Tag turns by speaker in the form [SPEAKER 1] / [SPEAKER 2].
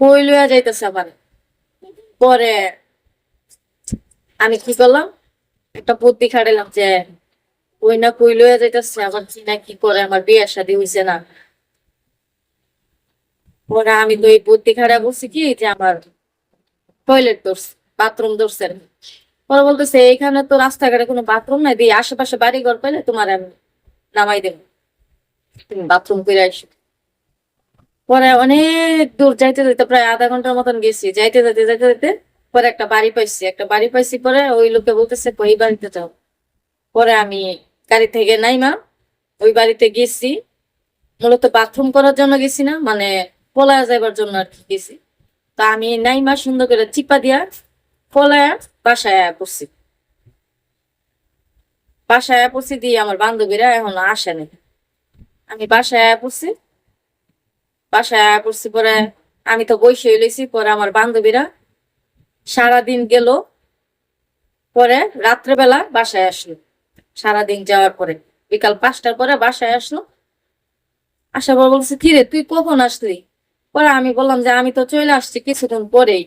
[SPEAKER 1] কই লইয়া যাইতেছে আবার। পরে আমি কি করলাম, একটা বুদ্ধি খাটাইলাম যে ওই না কই লইয়া যাইতেছে, আবার কি না কি করে, আমার বিয়ে শাদী হইছে না। পরে আমি তো এই বুদ্ধি খাটাই বলছি কি যে আমার টয়লেট ধরছে, বাথরুম ধরছে। পরে বলতেছে এখানে তো রাস্তাঘাটে কোনো বাথরুম নাই, দিয়ে আশেপাশে বাড়ি ঘর পেলে তোমার আমি নামাই দেবো, তুমি বাথরুম করে আসো। পরে অনেক দূর যাইতে যাইতে প্রায় আধা ঘন্টার মতন গেছি, যাইতে যাইতে যাইতে যাইতে পরে একটা বাড়ি পাইছি। পরে ওই লোকে বলতেছে কই বাড়িতে যাও। পরে আমি গাড়ি থেকে নাইমা ওই বাড়িতে গেছি। মূলত বাথরুম করার জন্য গেছি না, মানে পলায়া যাইবার জন্য আর কি গেছি। তো আমি নাইমা সুন্দর করে চিপা দিয়া পলায়া বাসায় আয়া পড়ছি। বাসায় আয়া পড়ছি দিয়ে আমার বান্ধবীরা এখনো আসেনি। আমি বাসায় আয়া পড়ছি। পরে আমি তো বসে লইছি। পরে আমার বান্ধবীরা সারাদিন গেল, পরে রাত্রেবেলা বাসায় আসলো। সারাদিন যাওয়ার পরে বিকাল 5টার পরে বাসায় আসলো। আসার পর বলছে কি রে তুই কখন আসলি। পরে আমি বললাম যে আমি তো চলে আসছি কিছুদিন পরেই।